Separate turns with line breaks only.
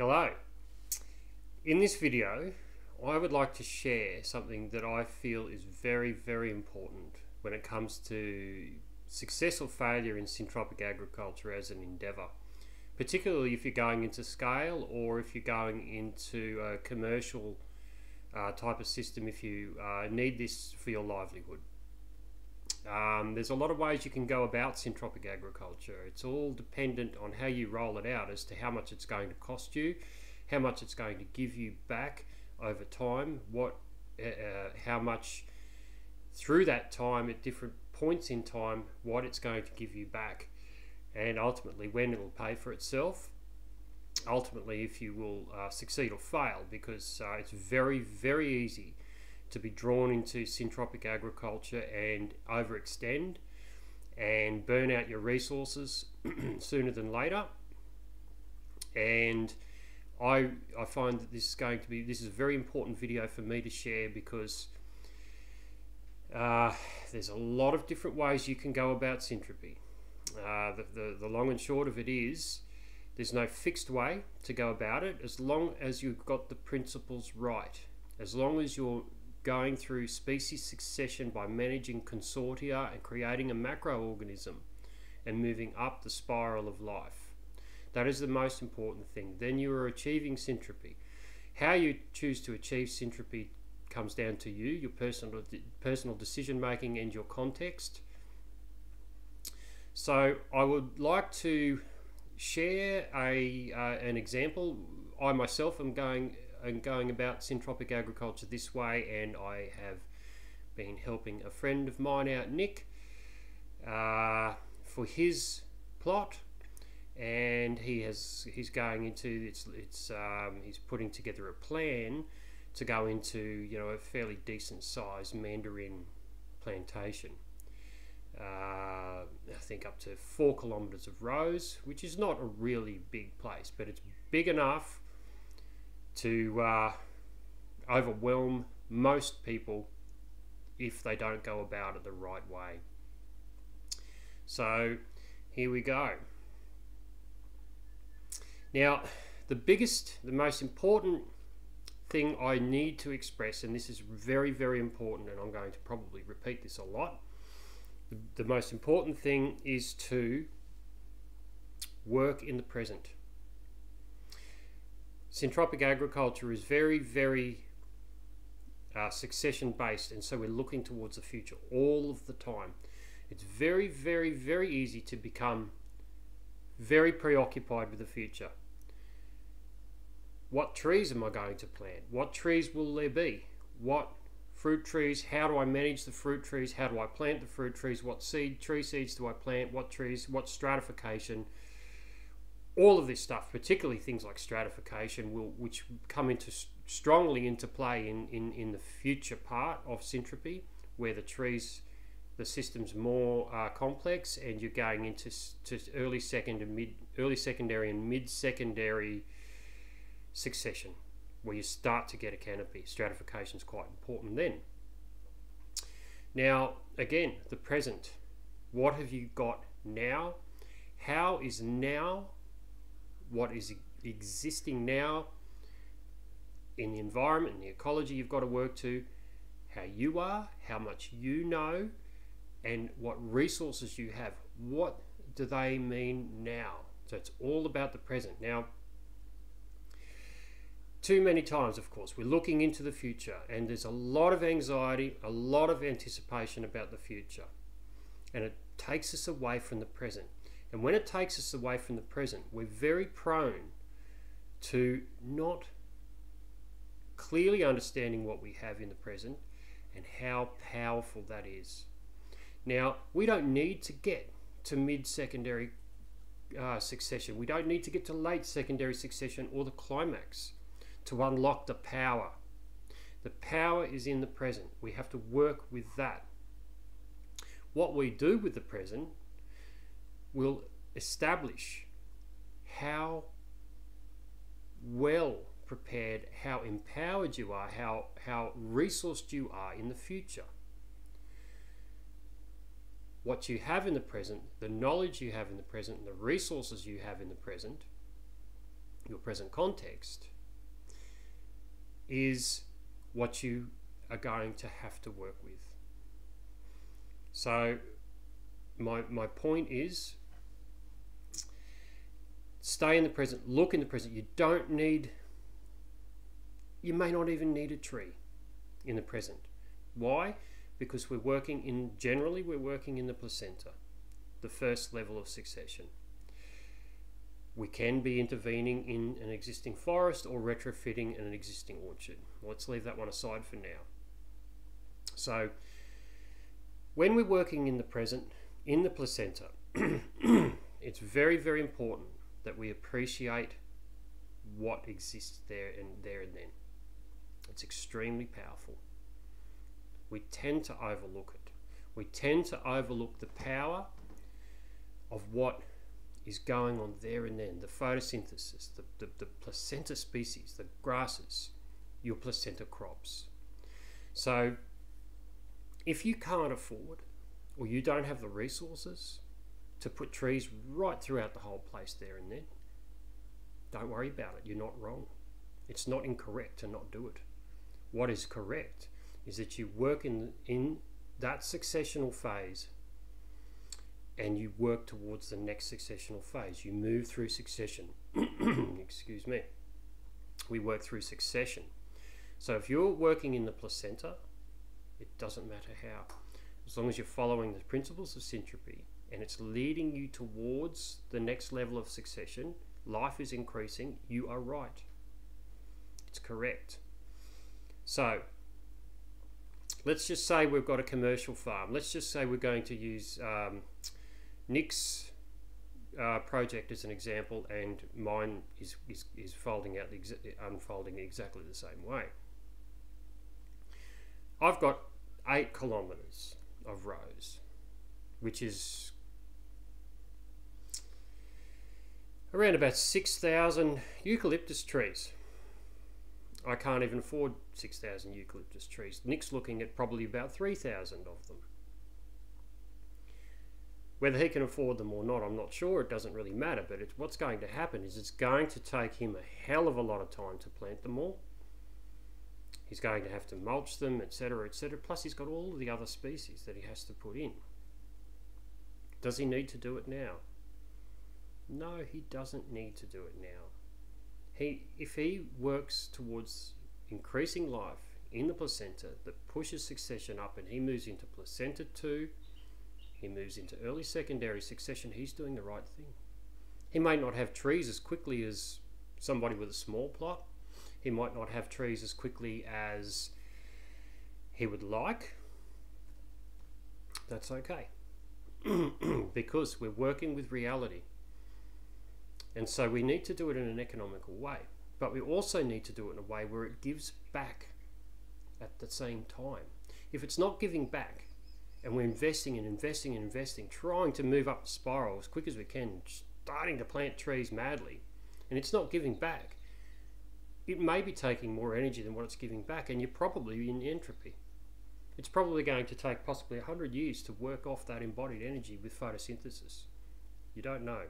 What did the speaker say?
Hello. In this video, I would like to share something that I feel is very, very important when it comes to success or failure in syntropic agriculture as an endeavour, particularly if you're going into scale or if you're going into a commercial type of system, if you need this for your livelihood. There's a lot of ways you can go about syntropic agriculture. It's all dependent on how you roll it out as to how much it's going to cost you, how much it's going to give you back over time, how much through that time at different points in time, what it's going to give you back, and ultimately when it'll pay for itself, ultimately if you will succeed or fail, because it's very, very easy to be drawn into syntropic agriculture and overextend and burn out your resources sooner than later. And I find that this is a very important video for me to share, because there's a lot of different ways you can go about syntropy. The long and short of it is there's no fixed way to go about it, as long as you've got the principles right, as long as you're going through species succession by managing consortia and creating a macroorganism and moving up the spiral of life. That is the most important thing. Then you are achieving syntropy. How you choose to achieve syntropy comes down to you, your personal decision making and your context. So I would like to share an example. I myself am going about syntropic agriculture this way, and I have been helping a friend of mine out, Nick, for his plot, and he's going into he's putting together a plan to go into a fairly decent sized mandarin plantation. I think up to 4 kilometers of rows, which is not a really big place, but it's big enough to overwhelm most people if they don't go about it the right way. So here we go. Now, the most important thing I need to express, and this is very, very important, and I'm going to probably repeat this a lot, the most important thing is to work in the present. Syntropic agriculture is very, very succession based, and so we're looking towards the future all of the time. It's very, very, very easy to become very preoccupied with the future. What trees am I going to plant? What trees will there be? What fruit trees? How do I manage the fruit trees? How do I plant the fruit trees? What tree seeds do I plant? What trees? What stratification? All of this stuff, particularly things like stratification, which come strongly into play in the future part of syntropy, where the system's more complex, and you're going into early secondary and mid-secondary succession, where you start to get a canopy. Stratification is quite important then. Now, again, the present. What have you got now? How is now? What is existing now in the environment and the ecology you've got to work to, how you are, how much you know, and what resources you have. What do they mean now? So it's all about the present. Now, too many times, of course, we're looking into the future, and there's a lot of anxiety, a lot of anticipation about the future, and it takes us away from the present. And when it takes us away from the present, we're very prone to not clearly understanding what we have in the present and how powerful that is. Now, we don't need to get to mid-secondary succession. We don't need to get to late secondary succession or the climax to unlock the power. The power is in the present. We have to work with that. What we do with the present will establish how well prepared, how empowered you are, how resourced you are in the future. What you have in the present, the knowledge you have in the present, and the resources you have in the present your present context, is what you are going to have to work with. So my point is, stay in the present, look in the present. You may not even need a tree in the present. Why? Because generally we're working in the placenta, the first level of succession. We can be intervening in an existing forest or retrofitting an existing orchard. Let's leave that one aside for now. So when we're working in the present, in the placenta, it's very, very important that we appreciate what exists there and then. It's extremely powerful. We tend to overlook it. We tend to overlook the power of what is going on there and then. The photosynthesis, the placenta species, the grasses, your placenta crops. So if you can't afford, or you don't have the resources to put trees right throughout the whole place there and then, don't worry about it. You're not wrong. It's not incorrect to not do it. What is correct is that you work in that successional phase, and you work towards the next successional phase. You move through succession. Excuse me. We work through succession. So if you're working in the placenta, it doesn't matter how. As long as you're following the principles of syntropy and it's leading you towards the next level of succession, life is increasing, you are right. It's correct. So let's just say we've got a commercial farm. Let's just say we're going to use Nick's project as an example, and mine is unfolding exactly the same way. I've got 8 kilometers of rows, which is around about 6,000 eucalyptus trees. I can't even afford 6,000 eucalyptus trees. Nick's looking at probably about 3,000 of them. Whether he can afford them or not, I'm not sure. It doesn't really matter, but what's going to happen is it's going to take him a hell of a lot of time to plant them all. He's going to have to mulch them, etc., etc. Plus he's got all of the other species that he has to put in. Does he need to do it now? No, he doesn't need to do it now. If he works towards increasing life in the placenta that pushes succession up, and he moves into placenta 2, he moves into early secondary succession, he's doing the right thing. He may not have trees as quickly as somebody with a small plot. He might not have trees as quickly as he would like. That's okay. Because we're working with reality. And so we need to do it in an economical way. But we also need to do it in a way where it gives back at the same time. If it's not giving back, and we're investing and investing and investing, trying to move up the spiral as quick as we can, starting to plant trees madly, and it's not giving back, it may be taking more energy than what it's giving back, and you're probably in entropy. It's probably going to take possibly 100 years to work off that embodied energy with photosynthesis. You don't know.